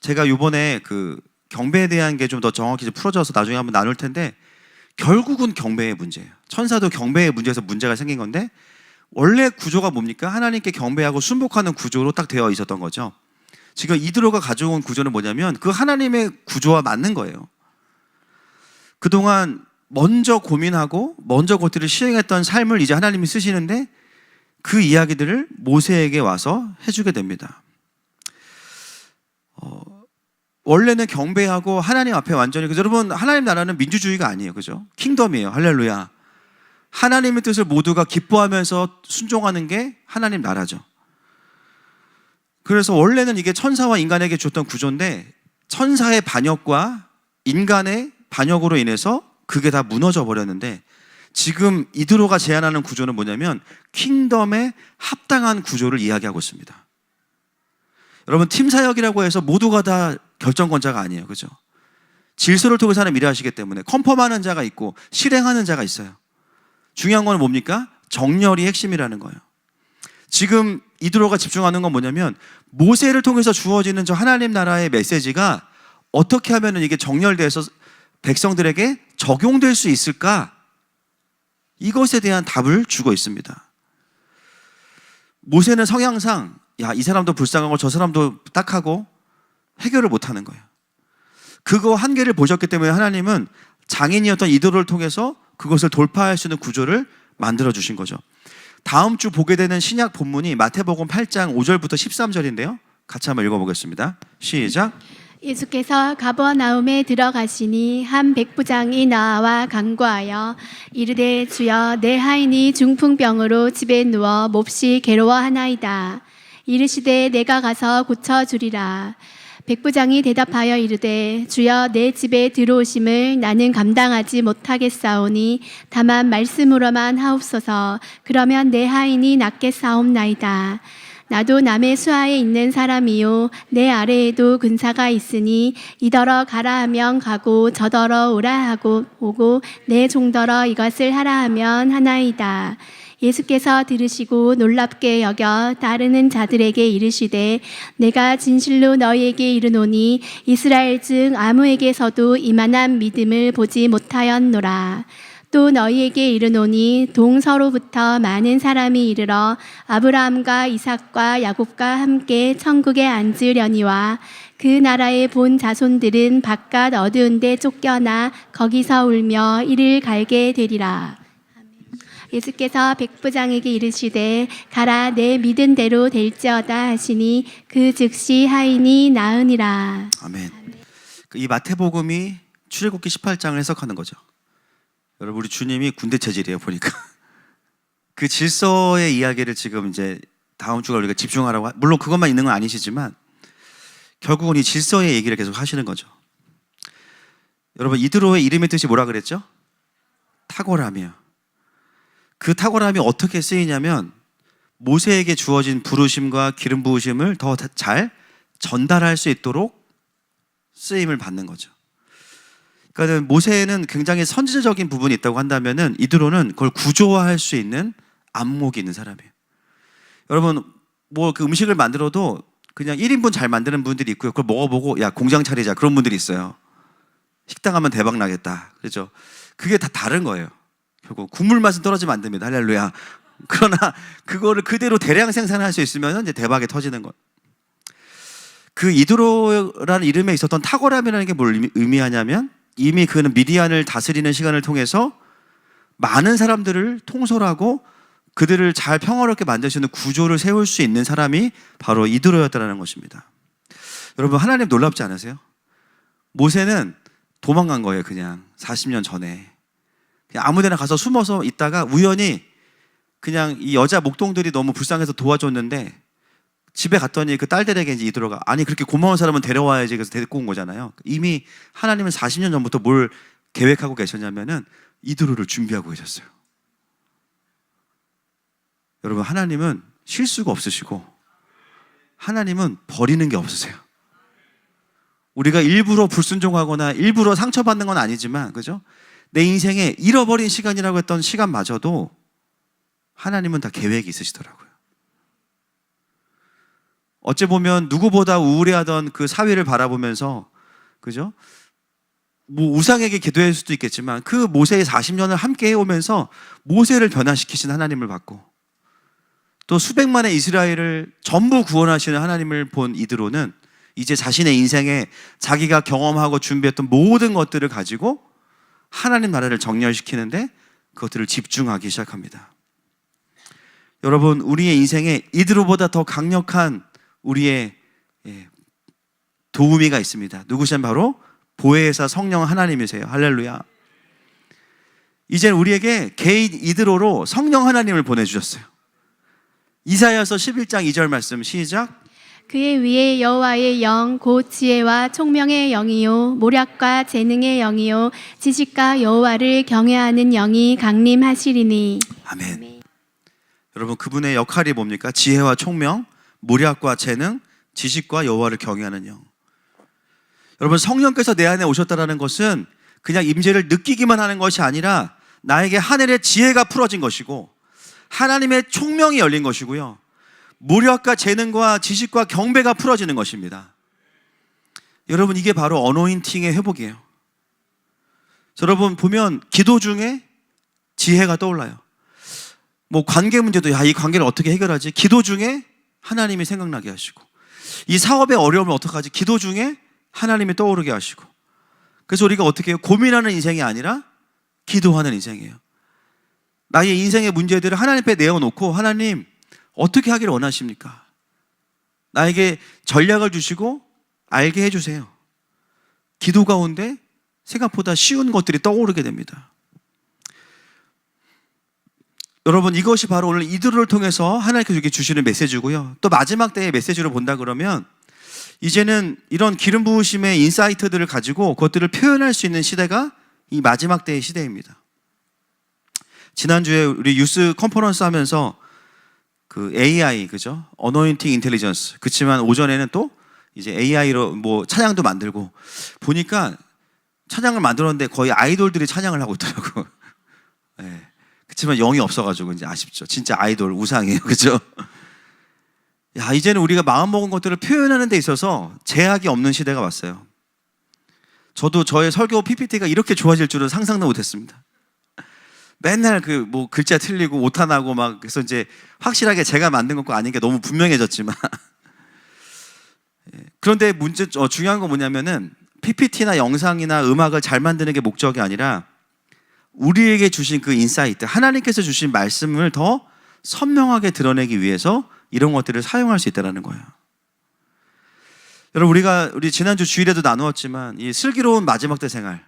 제가 이번에 그 경배에 대한 게 좀 더 정확히 좀 풀어져서 나중에 한번 나눌 텐데, 결국은 경배의 문제예요. 천사도 경배의 문제에서 문제가 생긴 건데, 원래 구조가 뭡니까? 하나님께 경배하고 순복하는 구조로 딱 되어 있었던 거죠. 지금 이드로가 가져온 구조는 뭐냐면 그 하나님의 구조와 맞는 거예요. 그동안 먼저 고민하고 먼저 그것들을 시행했던 삶을 이제 하나님이 쓰시는데, 그 이야기들을 모세에게 와서 해주게 됩니다. 원래는 경배하고 하나님 앞에 완전히, 여러분, 하나님 나라는 민주주의가 아니에요, 그죠? 킹덤이에요. 할렐루야. 하나님의 뜻을 모두가 기뻐하면서 순종하는 게 하나님 나라죠. 그래서 원래는 이게 천사와 인간에게 줬던 구조인데, 천사의 반역과 인간의 반역으로 인해서 그게 다 무너져 버렸는데, 지금 이드로가 제안하는 구조는 뭐냐면 킹덤에 합당한 구조를 이야기하고 있습니다. 여러분, 팀 사역이라고 해서 모두가 다 결정권자가 아니에요, 그죠? 질서를 통해서 하나님 일하시기 때문에 컨펌하는 자가 있고 실행하는 자가 있어요. 중요한 건 뭡니까? 정렬이 핵심이라는 거예요. 지금 이드로가 집중하는 건 뭐냐면 모세를 통해서 주어지는 저 하나님 나라의 메시지가 어떻게 하면 이게 정렬돼서 백성들에게 적용될 수 있을까? 이것에 대한 답을 주고 있습니다. 모세는 성향상 이 사람도 불쌍하고 저 사람도 딱하고 해결을 못하는 거예요. 그거 한계를 보셨기 때문에 하나님은 장인이었던 이드로를 통해서 그것을 돌파할 수 있는 구조를 만들어 주신 거죠. 다음 주 보게 되는 신약 본문이 마태복음 8장 5절부터 13절인데요. 같이 한번 읽어보겠습니다. 시작. 예수께서 가버나움에 들어가시니 한 백부장이 나와 간구하여 이르되 주여 내 하인이 중풍병으로 집에 누워 몹시 괴로워하나이다. 이르시되 내가 가서 고쳐주리라. 백부장이 대답하여 이르되 주여 내 집에 들어오심을 나는 감당하지 못하겠사오니 다만 말씀으로만 하옵소서. 그러면 내 하인이 낫겠사옵나이다. 나도 남의 수하에 있는 사람이요 내 아래에도 근사가 있으니 이더러 가라 하면 가고 저더러 오라 하고 오고 내 종더러 이것을 하라 하면 하나이다. 예수께서 들으시고 놀랍게 여겨 따르는 자들에게 이르시되 내가 진실로 너희에게 이르노니 이스라엘 중 아무에게서도 이만한 믿음을 보지 못하였노라. 또 너희에게 이르노니 동서로부터 많은 사람이 이르러 아브라함과 이삭과 야곱과 함께 천국에 앉으려니와 그 나라의 본 자손들은 바깥 어두운 데 쫓겨나 거기서 울며 이를 갈게 되리라. 예수께서 백부장에게 이르시되 가라 내 믿은 대로 될지어다 하시니 그 즉시 하인이 나으니라. 아멘. 이 마태복음이 출애굽기 18장을 해석하는 거죠. 여러분, 우리 주님이 군대 체질이에요, 보니까. 그 질서의 이야기를 지금 이제 다음 주가 우리가 집중하라고, 물론 그것만 있는 건 아니시지만 결국은 이 질서의 얘기를 계속 하시는 거죠. 여러분, 이드로의 이름의 뜻이 뭐라 그랬죠? 탁월함이에요. 그 탁월함이 어떻게 쓰이냐면 모세에게 주어진 부르심과 기름 부으심을 더 잘 전달할 수 있도록 쓰임을 받는 거죠. 그러니까 모세는 굉장히 선지자적인 부분이 있다고 한다면은 이드로는 그걸 구조화할 수 있는 안목이 있는 사람이에요. 여러분, 뭐 그 음식을 만들어도 그냥 1인분 잘 만드는 분들이 있고요. 그걸 먹어보고 야 공장 차리자 그런 분들이 있어요. 식당 하면 대박 나겠다. 그렇죠? 그게 다 다른 거예요. 결국 국물 맛은 떨어지면 안 됩니다. 할렐루야. 그러나 그거를 그대로 대량 생산할 수 있으면 이제 대박이 터지는 거예요. 그 이드로라는 이름에 있었던 탁월함이라는 게 뭘 의미하냐면 이미 그는 미디안을 다스리는 시간을 통해서 많은 사람들을 통솔하고 그들을 잘 평화롭게 만들 수 있는 구조를 세울 수 있는 사람이 바로 이드로였다는 것입니다. 여러분, 하나님 놀랍지 않으세요? 모세는 도망간 거예요. 그냥 40년 전에 그냥 아무 데나 가서 숨어서 있다가 우연히 그냥 이 여자 목동들이 너무 불쌍해서 도와줬는데 집에 갔더니 그 딸들에게 이제 이드로가 아니 그렇게 고마운 사람은 데려와야지 그래서 데리고 온 거잖아요. 이미 하나님은 40년 전부터 뭘 계획하고 계셨냐면은 이드로를 준비하고 계셨어요. 여러분, 하나님은 실수가 없으시고 하나님은 버리는 게 없으세요. 우리가 일부러 불순종하거나 일부러 상처받는 건 아니지만, 그죠? 내 인생에 잃어버린 시간이라고 했던 시간마저도 하나님은 다 계획이 있으시더라고요. 어찌 보면 누구보다 우울해하던 그 사위를 바라보면서, 그죠? 뭐 우상에게 기도할 수도 있겠지만 그 모세의 40년을 함께 해오면서 모세를 변화시키신 하나님을 봤고 또 수백만의 이스라엘을 전부 구원하시는 하나님을 본 이드로는 이제 자신의 인생에 자기가 경험하고 준비했던 모든 것들을 가지고 하나님 나라를 정렬시키는데 그것들을 집중하기 시작합니다. 여러분, 우리의 인생에 이드로보다 더 강력한 우리의 도우미가 있습니다. 누구시면 바로 보혜사 성령 하나님이세요. 할렐루야. 이제 우리에게 개인 이드로로 성령 하나님을 보내주셨어요. 이사야서 11장 2절 말씀 시작. 그의 위에 여호와의 영 곧 지혜와 총명의 영이요 모략과 재능의 영이요 지식과 여호와를 경외하는 영이 강림하시리니. 아멘. 여러분, 그분의 역할이 뭡니까? 지혜와 총명, 모략과 재능, 지식과 여호와를 경외하는 영. 여러분, 성령께서 내 안에 오셨다는 것은 그냥 임재를 느끼기만 하는 것이 아니라 나에게 하늘의 지혜가 풀어진 것이고 하나님의 총명이 열린 것이고요, 모략과 재능과 지식과 경배가 풀어지는 것입니다. 여러분, 이게 바로 어노인팅의 회복이에요. 여러분 보면 기도 중에 지혜가 떠올라요. 뭐 관계 문제도 이 관계를 어떻게 해결하지? 기도 중에 하나님이 생각나게 하시고, 이 사업의 어려움을 어떡하지? 기도 중에 하나님이 떠오르게 하시고. 그래서 우리가 어떻게 해요? 고민하는 인생이 아니라 기도하는 인생이에요. 나의 인생의 문제들을 하나님 앞에 내어놓고 하나님 어떻게 하기를 원하십니까? 나에게 전략을 주시고 알게 해주세요. 기도 가운데 생각보다 쉬운 것들이 떠오르게 됩니다. 여러분, 이것이 바로 오늘 이드로를 통해서 하나님께서 우리에게 주시는 메시지고요, 또 마지막 때의 메시지로 본다 그러면 이제는 이런 기름 부으심의 인사이트들을 가지고 그것들을 표현할 수 있는 시대가 이 마지막 때의 시대입니다. 지난주에 우리 유스 컨퍼런스 하면서 그 AI, 그죠? 어노인팅 인텔리전스. 그렇지만 오전에는 또 이제 AI로 뭐 찬양도 만들고 보니까 찬양을 만들었는데 거의 아이돌들이 찬양을 하고 있더라고. 네. 그렇지만 영이 없어가지고 이제 아쉽죠. 진짜 아이돌 우상이에요, 그죠? 야, 이제는 우리가 마음먹은 것들을 표현하는 데 있어서 제약이 없는 시대가 왔어요. 저도 저의 설교 PPT가 이렇게 좋아질 줄은 상상도 못했습니다. 맨날 그 뭐 글자 틀리고 오타나고 막, 그래서 이제 확실하게 제가 만든 것과 아닌 게 너무 분명해졌지만 그런데 중요한 건 뭐냐면은 PPT나 영상이나 음악을 잘 만드는 게 목적이 아니라 우리에게 주신 그 인사이트, 하나님께서 주신 말씀을 더 선명하게 드러내기 위해서 이런 것들을 사용할 수 있다는 거예요. 여러분, 우리 지난주 주일에도 나누었지만 이 슬기로운 마지막 때 생활,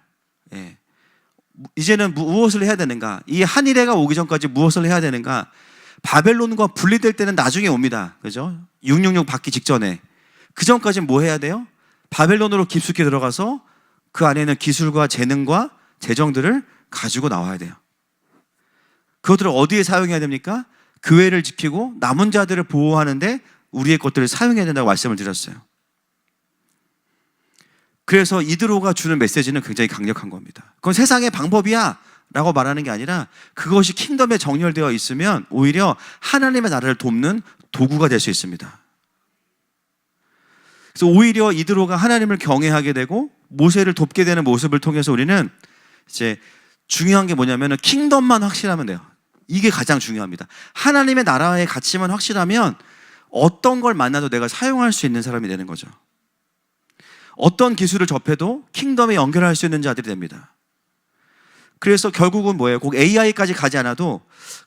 이제는 무엇을 해야 되는가? 이 한일해가 오기 전까지 무엇을 해야 되는가? 바벨론과 분리될 때는 나중에 옵니다. 그죠? 666 받기 직전에. 그 전까지는 뭐 해야 돼요? 바벨론으로 깊숙이 들어가서 그 안에는 기술과 재능과 재정들을 가지고 나와야 돼요. 그것들을 어디에 사용해야 됩니까? 교회를 지키고 남은 자들을 보호하는데 우리의 것들을 사용해야 된다고 말씀을 드렸어요. 그래서 이드로가 주는 메시지는 굉장히 강력한 겁니다. 그건 세상의 방법이야 라고 말하는 게 아니라 그것이 킹덤에 정렬되어 있으면 오히려 하나님의 나라를 돕는 도구가 될 수 있습니다. 그래서 오히려 이드로가 하나님을 경외하게 되고 모세를 돕게 되는 모습을 통해서 우리는 이제 중요한 게 뭐냐면 킹덤만 확실하면 돼요. 이게 가장 중요합니다. 하나님의 나라의 가치만 확실하면 어떤 걸 만나도 내가 사용할 수 있는 사람이 되는 거죠. 어떤 기술을 접해도 킹덤에 연결할 수 있는 자들이 됩니다. 그래서 결국은 뭐예요? 꼭 AI까지 가지 않아도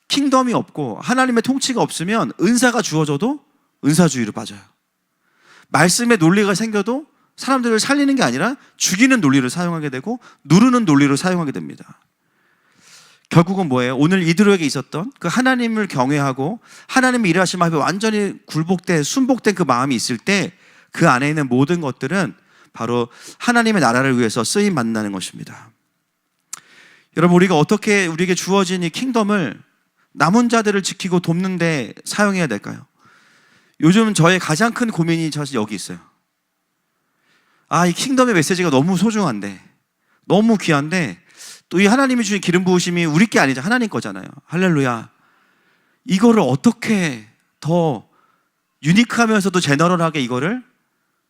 킹덤이 없고 하나님의 통치가 없으면 은사가 주어져도 은사주의로 빠져요. 말씀의 논리가 생겨도 사람들을 살리는 게 아니라 죽이는 논리를 사용하게 되고 누르는 논리를 사용하게 됩니다. 결국은 뭐예요? 오늘 이드로에게 있었던 그 하나님을 경외하고 하나님의 일하심 앞에 완전히 굴복된 순복된 그 마음이 있을 때 그 안에 있는 모든 것들은 바로 하나님의 나라를 위해서 쓰임 받는다는 것입니다. 여러분, 우리가 어떻게 우리에게 주어진 이 킹덤을 남은 자들을 지키고 돕는 데 사용해야 될까요? 요즘 저의 가장 큰 고민이 사실 여기 있어요. 이 킹덤의 메시지가 너무 소중한데, 너무 귀한데, 또 이 하나님이 주신 기름 부으심이 우리 게 아니죠. 하나님 거잖아요. 할렐루야. 이거를 어떻게 더 유니크하면서도 제너럴하게 이거를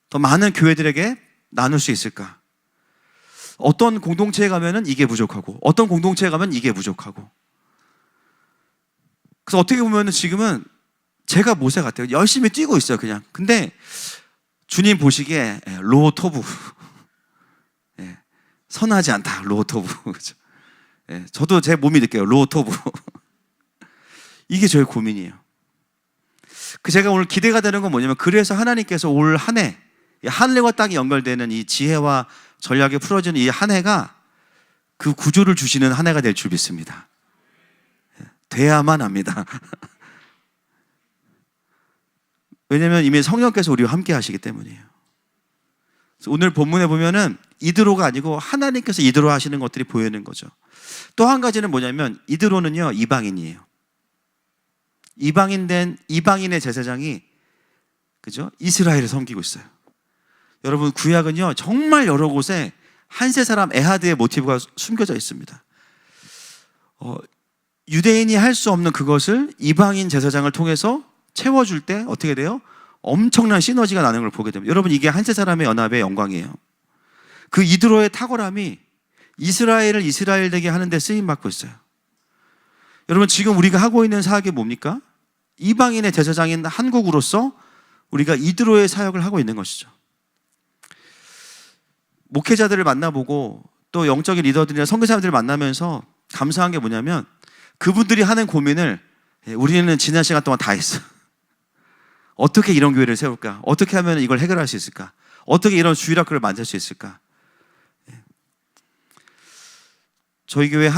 더 많은 교회들에게 나눌 수 있을까? 어떤 공동체에 가면은 이게 부족하고, 어떤 공동체에 가면 이게 부족하고. 그래서 어떻게 보면은 지금은 제가 모세 같아요. 열심히 뛰고 있어요, 그냥. 근데 주님 보시기에 로토부, 선하지 않다, 로토부. 저도 제 몸이 느껴요, 로토부. 이게 저의 고민이에요. 제가 오늘 기대가 되는 건 뭐냐면, 그래서 하나님께서 올 한 해, 하늘과 땅이 연결되는 이 지혜와 전략이 풀어지는 이 한 해가 그 구조를 주시는 한 해가 될 줄 믿습니다. 돼야만 합니다. 왜냐하면 이미 성령께서 우리와 함께 하시기 때문이에요. 오늘 본문에 보면은 이드로가 아니고 하나님께서 이드로 하시는 것들이 보이는 거죠. 또 한 가지는 뭐냐면 이드로는요, 이방인이에요. 이방인의 제사장이, 그죠? 이스라엘을 섬기고 있어요. 여러분, 구약은요 정말 여러 곳에 한세 사람 에하드의 모티브가 숨겨져 있습니다. 유대인이 할 수 없는 그것을 이방인 제사장을 통해서 채워줄 때 어떻게 돼요? 엄청난 시너지가 나는 걸 보게 됩니다. 여러분, 이게 한세 사람의 연합의 영광이에요. 그 이드로의 탁월함이 이스라엘을 이스라엘 되게 하는 데 쓰임받고 있어요. 여러분, 지금 우리가 하고 있는 사역이 뭡니까? 이방인의 제사장인 한국으로서 우리가 이드로의 사역을 하고 있는 것이죠. 목회자들을 만나보고 또 영적인 리더들이나 선교사님들을 만나면서 감사한 게 뭐냐면, 그분들이 하는 고민을 우리는 지난 시간 동안 다 했어. 어떻게 이런 교회를 세울까? 어떻게 하면 이걸 해결할 수 있을까? 어떻게 이런 주일학교를 만들 수 있을까? 저희 교회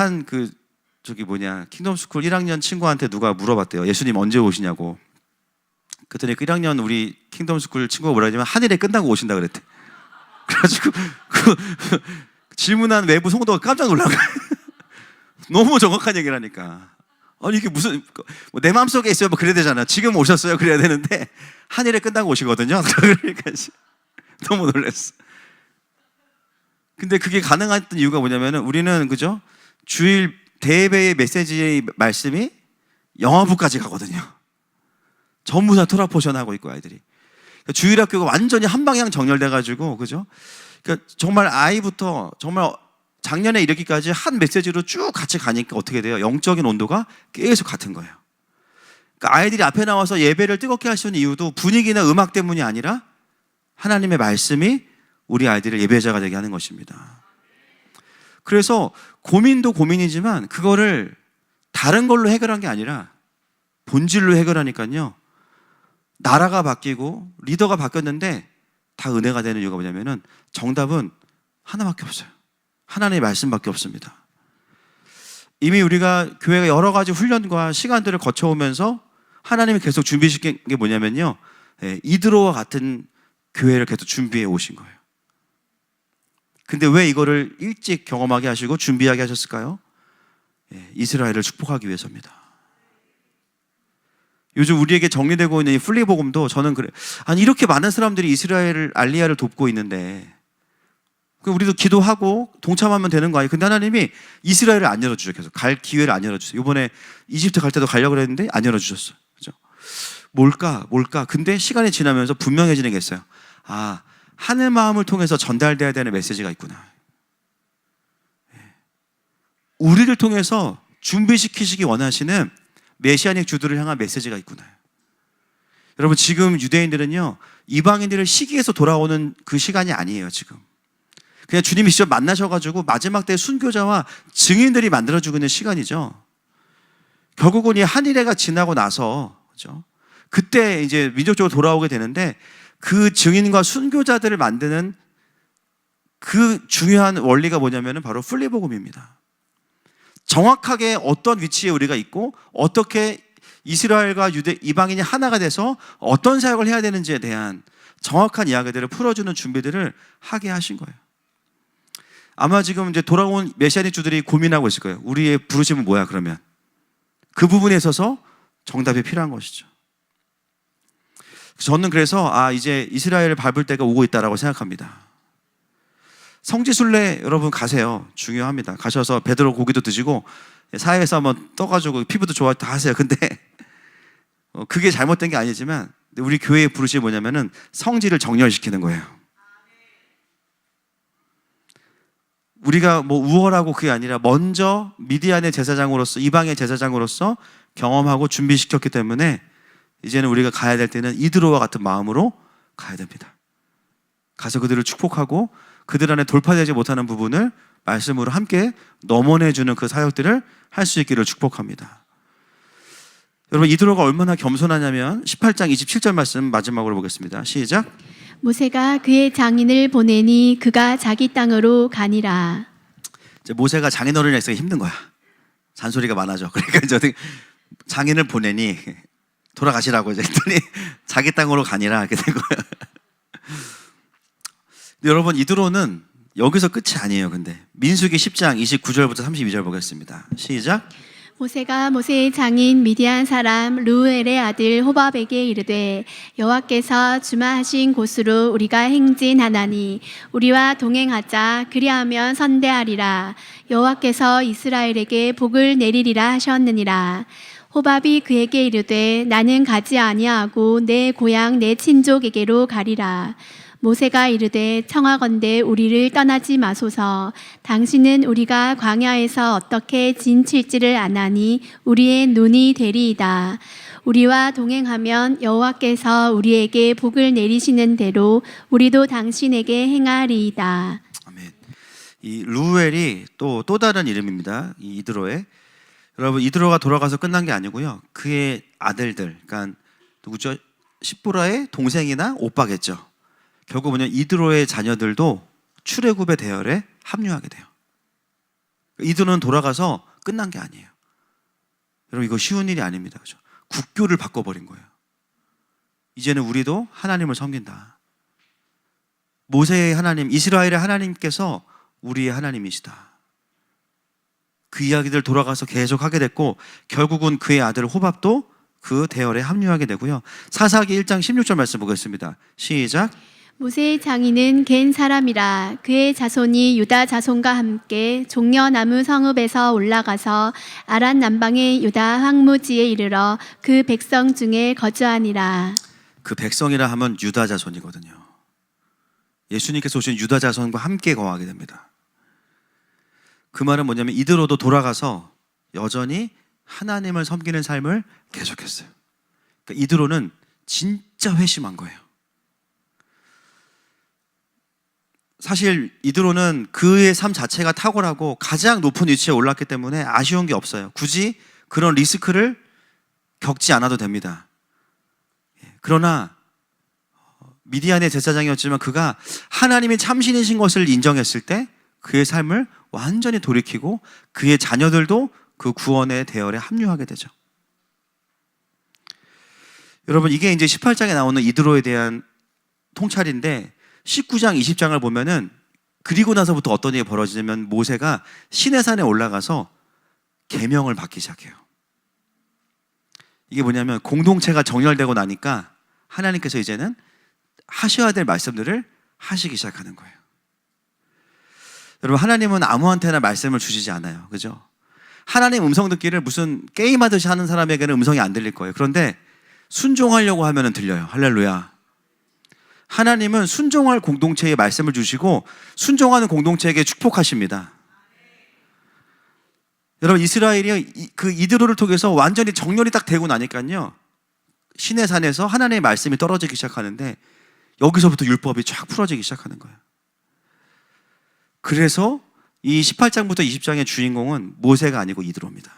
킹덤스쿨 1학년 친구한테 누가 물어봤대요. 예수님 언제 오시냐고. 그랬더니 그 1학년 우리 킹덤스쿨 친구가 뭐라 하냐면 하늘에 끝나고 오신다 그랬대. 그래가지고 질문한 외부 성도가 깜짝 놀란 거예요. 너무 정확한 얘기를 하니까. 아니 이게 무슨 내 마음속에 있어요 뭐 그래야 되잖아. 지금 오셨어요 그래야 되는데 하늘에 끝나고 오시거든요. 그러니까 너무 놀랐어. 근데 그게 가능했던 이유가 뭐냐면은 우리는 그죠? 주일 대예배의 메시지의 말씀이 영화부까지 가거든요. 전부 다 토라포션 하고 있고 아이들이. 그러니까 주일학교가 완전히 한 방향 정렬돼가지고 그죠? 그러니까 정말 아이부터 정말 작년에 이르기까지 한 메시지로 쭉 같이 가니까 어떻게 돼요? 영적인 온도가 계속 같은 거예요. 그러니까 아이들이 앞에 나와서 예배를 뜨겁게 할 수 있는 이유도 분위기나 음악 때문이 아니라 하나님의 말씀이 우리 아이들을 예배자가 되게 하는 것입니다. 그래서 고민도 고민이지만 그거를 다른 걸로 해결한 게 아니라 본질로 해결하니까요. 나라가 바뀌고 리더가 바뀌었는데 다 은혜가 되는 이유가 뭐냐면은 정답은 하나밖에 없어요. 하나님의 말씀밖에 없습니다. 이미 우리가 교회가 여러 가지 훈련과 시간들을 거쳐오면서 하나님이 계속 준비시킨 게 뭐냐면요. 이드로와 같은 교회를 계속 준비해 오신 거예요. 근데 왜 이거를 일찍 경험하게 하시고 준비하게 하셨을까요? 이스라엘을 축복하기 위해서입니다. 요즘 우리에게 정리되고 있는 이 플리복음도 저는 그래요. 아니 이렇게 많은 사람들이 이스라엘을 알리야를 돕고 있는데 우리도 기도하고 동참하면 되는 거 아니에요? 근데 하나님이 이스라엘을 안 열어주죠. 계속 갈 기회를 안 열어주세요. 이번에 이집트 갈 때도 가려고 그랬는데 안 열어주셨어요. 그죠? 뭘까? 근데 시간이 지나면서 분명해지는 게 있어요. 하늘 마음을 통해서 전달돼야 되는 메시지가 있구나. 우리를 통해서 준비시키시기 원하시는 메시아닉 주들을 향한 메시지가 있구나. 여러분 지금 유대인들은요 이방인들을 시기해서 돌아오는 그 시간이 아니에요. 지금 그냥 주님이 직접 만나셔가지고 마지막 때 순교자와 증인들이 만들어주고 있는 시간이죠. 결국은 이 한일해가 지나고 나서 그죠? 그때 이제 민족적으로 돌아오게 되는데 그 증인과 순교자들을 만드는 그 중요한 원리가 뭐냐면은 바로 플리복음입니다. 정확하게 어떤 위치에 우리가 있고 어떻게 이스라엘과 유대 이방인이 하나가 돼서 어떤 사역을 해야 되는지에 대한 정확한 이야기들을 풀어주는 준비들을 하게 하신 거예요. 아마 지금 이제 돌아온 메시아닉 주들이 고민하고 있을 거예요. 우리의 부르심은 뭐야 그러면? 그 부분에 있어서 정답이 필요한 것이죠. 저는 그래서 이제 이스라엘을 밟을 때가 오고 있다라고 생각합니다. 성지순례 여러분 가세요. 중요합니다. 가셔서 베드로 고기도 드시고 사회에서 한번 떠가지고 피부도 좋아 다 하세요. 근데 그게 잘못된 게 아니지만 우리 교회의 부르심이 뭐냐면은 성지를 정렬시키는 거예요. 우리가 뭐 우월하고 그게 아니라 먼저 미디안의 제사장으로서 이방의 제사장으로서 경험하고 준비시켰기 때문에 이제는 우리가 가야 될 때는 이드로와 같은 마음으로 가야 됩니다. 가서 그들을 축복하고 그들 안에 돌파되지 못하는 부분을 말씀으로 함께 넘어내주는 그 사역들을 할 수 있기를 축복합니다. 여러분 이드로가 얼마나 겸손하냐면 18장 27절 말씀 마지막으로 보겠습니다. 시작. 모세가 그의 장인을 보내니 그가 자기 땅으로 가니라. 이제 모세가 장인어른이 있으니까 힘든 거야. 잔소리가 많아져. 그러니까 이제 장인을 보내니 돌아가시라고 이제 했더니 자기 땅으로 가니라 이렇게 된 거예요. 근데 여러분 이드로는 여기서 끝이 아니에요. 근데 민수기 10장 29절부터 32절 보겠습니다. 시작. 모세가 모세의 장인 미디안 사람 루엘의 아들 호밥에게 이르되 여호와께서 주마하신 곳으로 우리가 행진하나니 우리와 동행하자. 그리하면 선대하리라. 여호와께서 이스라엘에게 복을 내리리라 하셨느니라. 호밥이 그에게 이르되 나는 가지 아니하고 내 고향 내 친족에게로 가리라. 모세가 이르되 청하건대 우리를 떠나지 마소서. 당신은 우리가 광야에서 어떻게 진칠지를 아나니 우리의 눈이 되리이다. 우리와 동행하면 여호와께서 우리에게 복을 내리시는 대로 우리도 당신에게 행하리이다. 아멘. 이 루엘이 또 다른 이름입니다. 이 이드로의. 여러분 이드로가 돌아가서 끝난 게 아니고요. 그의 아들들, 그러니까 누구죠? 십보라의 동생이나 오빠겠죠. 결국 뭐냐 이드로의 자녀들도 출애굽의 대열에 합류하게 돼요. 이드로는 돌아가서 끝난 게 아니에요. 여러분 이거 쉬운 일이 아닙니다. 그렇죠? 국교를 바꿔버린 거예요. 이제는 우리도 하나님을 섬긴다. 모세의 하나님, 이스라엘의 하나님께서 우리의 하나님이시다. 그 이야기들 돌아가서 계속 하게 됐고 결국은 그의 아들 호밥도 그 대열에 합류하게 되고요. 사사기 1장 16절 말씀 보겠습니다. 시작. 모세의 장인은 겐 사람이라. 그의 자손이 유다 자손과 함께 종려나무 성읍에서 올라가서 아란 남방의 유다 황무지에 이르러 그 백성 중에 거주하니라. 그 백성이라 하면 유다 자손이거든요. 예수님께서 오신 유다 자손과 함께 거하게 됩니다. 그 말은 뭐냐면 이드로도 돌아가서 여전히 하나님을 섬기는 삶을 계속했어요. 그러니까 이드로는 진짜 회심한 거예요. 사실 이드로는 그의 삶 자체가 탁월하고 가장 높은 위치에 올랐기 때문에 아쉬운 게 없어요. 굳이 그런 리스크를 겪지 않아도 됩니다. 그러나 미디안의 제사장이었지만 그가 하나님이 참신이신 것을 인정했을 때 그의 삶을 완전히 돌이키고 그의 자녀들도 그 구원의 대열에 합류하게 되죠. 여러분 이게 이제 18장에 나오는 이드로에 대한 통찰인데 19장 20장을 보면은 그리고 나서부터 어떤 일이 벌어지냐면 모세가 시내산에 올라가서 계명을 받기 시작해요. 이게 뭐냐면 공동체가 정렬되고 나니까 하나님께서 이제는 하셔야 될 말씀들을 하시기 시작하는 거예요. 여러분 하나님은 아무한테나 말씀을 주시지 않아요. 그죠? 하나님 음성 듣기를 무슨 게임하듯이 하는 사람에게는 음성이 안 들릴 거예요. 그런데 순종하려고 하면 들려요. 할렐루야. 하나님은 순종할 공동체에 말씀을 주시고 순종하는 공동체에게 축복하십니다. 여러분 이스라엘이 그 이드로를 통해서 완전히 정렬이 딱 되고 나니까요 시내산에서 하나님의 말씀이 떨어지기 시작하는데 여기서부터 율법이 쫙 풀어지기 시작하는 거예요. 그래서 이 18장부터 20장의 주인공은 모세가 아니고 이드로입니다.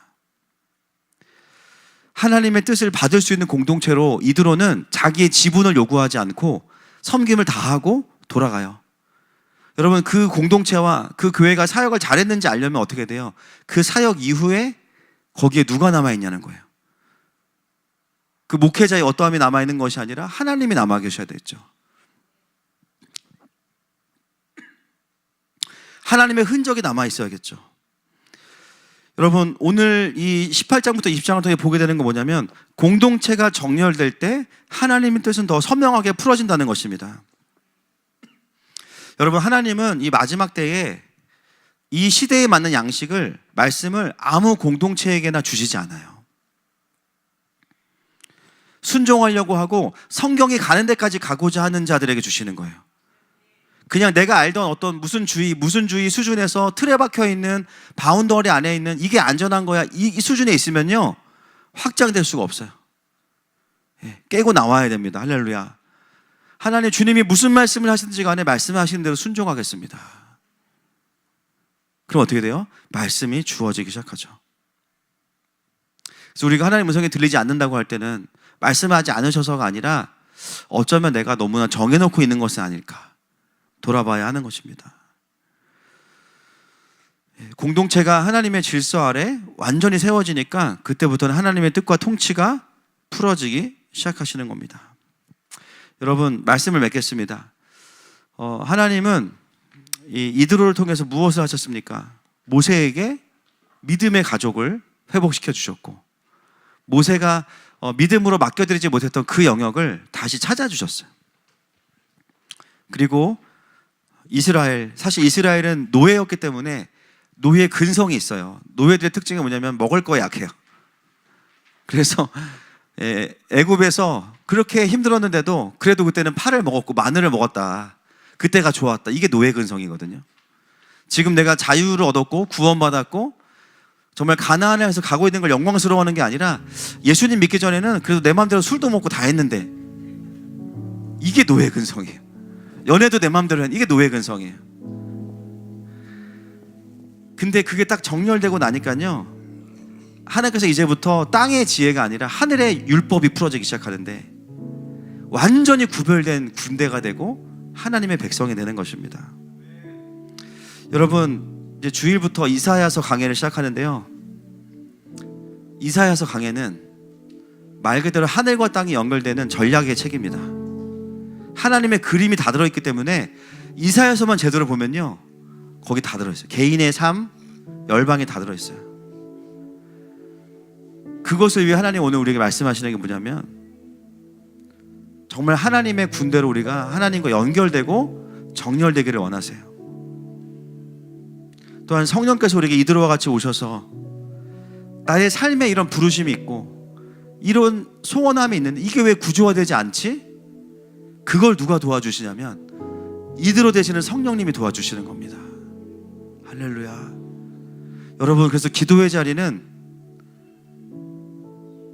하나님의 뜻을 받을 수 있는 공동체로 이드로는 자기의 지분을 요구하지 않고 섬김을 다하고 돌아가요. 여러분, 그 공동체와 그 교회가 사역을 잘했는지 알려면 어떻게 돼요? 그 사역 이후에 거기에 누가 남아있냐는 거예요. 그 목회자의 어떠함이 남아있는 것이 아니라 하나님이 남아 계셔야 되죠. 하나님의 흔적이 남아있어야겠죠. 여러분, 오늘 이 18장부터 20장을 통해 보게 되는 건 뭐냐면 공동체가 정렬될 때 하나님의 뜻은 더 선명하게 풀어진다는 것입니다. 여러분, 하나님은 이 마지막 때에 이 시대에 맞는 양식을, 말씀을 아무 공동체에게나 주시지 않아요. 순종하려고 하고 성경이 가는 데까지 가고자 하는 자들에게 주시는 거예요. 그냥 내가 알던 어떤 무슨 주의 수준에서 틀에 박혀 있는 바운더리 안에 있는 이게 안전한 거야, 이 수준에 있으면요 확장될 수가 없어요. 깨고 나와야 됩니다. 할렐루야. 하나님, 주님이 무슨 말씀을 하시든지 간에 말씀하시는 대로 순종하겠습니다. 그럼 어떻게 돼요? 말씀이 주어지기 시작하죠. 그래서 우리가 하나님의 음성이 들리지 않는다고 할 때는 말씀하지 않으셔서가 아니라 어쩌면 내가 너무나 정해놓고 있는 것은 아닐까 돌아봐야 하는 것입니다. 공동체가 하나님의 질서 아래 완전히 세워지니까 그때부터는 하나님의 뜻과 통치가 풀어지기 시작하시는 겁니다. 여러분, 말씀을 맺겠습니다. 하나님은 이드로를 통해서 무엇을 하셨습니까? 모세에게 믿음의 가족을 회복시켜 주셨고, 모세가 믿음으로 맡겨드리지 못했던 그 영역을 다시 찾아주셨어요. 그리고 사실 이스라엘은 노예였기 때문에 노예 근성이 있어요. 노예들의 특징이 뭐냐면 먹을 거 약해요. 그래서 애굽에서 그렇게 힘들었는데도 그래도 그때는 파를 먹었고 마늘을 먹었다. 그때가 좋았다. 이게 노예 근성이거든요. 지금 내가 자유를 얻었고 구원받았고 정말 가나안에서 가고 있는 걸 영광스러워하는 게 아니라 예수님 믿기 전에는 그래도 내 마음대로 술도 먹고 다 했는데, 이게 노예 근성이에요. 연애도 내 마음대로 했는데 이게 노예 근성이에요. 근데 그게 딱 정렬되고 나니까요, 하나님께서 이제부터 땅의 지혜가 아니라 하늘의 율법이 풀어지기 시작하는데 완전히 구별된 군대가 되고 하나님의 백성이 되는 것입니다. 여러분, 이제 주일부터 이사야서 강해를 시작하는데요, 이사야서 강해는 말 그대로 하늘과 땅이 연결되는 전략의 책입니다. 하나님의 그림이 다 들어있기 때문에 이사야서만 제대로 보면요 거기 다 들어있어요. 개인의 삶, 열방이 다 들어있어요. 그것을 위해 하나님 오늘 우리에게 말씀하시는 게 뭐냐면, 정말 하나님의 군대로 우리가 하나님과 연결되고 정렬되기를 원하세요. 또한 성령께서 우리에게 이드로와 같이 오셔서 나의 삶에 이런 부르심이 있고 이런 소원함이 있는데 이게 왜 구조화되지 않지? 그걸 누가 도와주시냐면 이드로 되시는 성령님이 도와주시는 겁니다. 할렐루야. 여러분, 그래서 기도의 자리는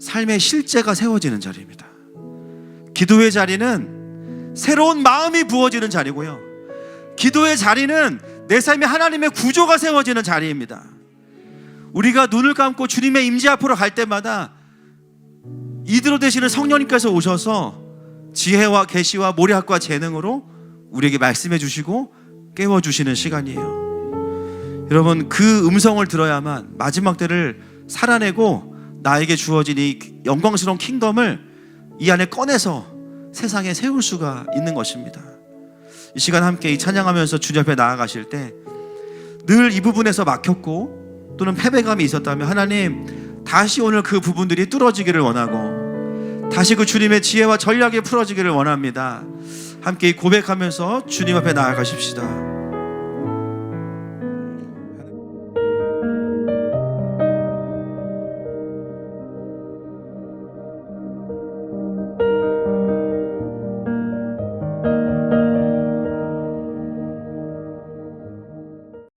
삶의 실제가 세워지는 자리입니다. 기도의 자리는 새로운 마음이 부어지는 자리고요, 기도의 자리는 내 삶에 하나님의 구조가 세워지는 자리입니다. 우리가 눈을 감고 주님의 임재 앞으로 갈 때마다 이드로 되시는 성령님께서 오셔서 지혜와 계시와 모략과 재능으로 우리에게 말씀해 주시고 깨워 주시는 시간이에요. 여러분, 그 음성을 들어야만 마지막 때를 살아내고 나에게 주어진 이 영광스러운 킹덤을 이 안에 꺼내서 세상에 세울 수가 있는 것입니다. 이 시간 함께 이 찬양하면서 주님 앞에 나아가실 때 늘 이 부분에서 막혔고 또는 패배감이 있었다면 하나님, 다시 오늘 그 부분들이 뚫어지기를 원하고 다시 그 주님의 지혜와 전략이 풀어지기를 원합니다. 함께 고백하면서 주님 앞에 나아가십시다.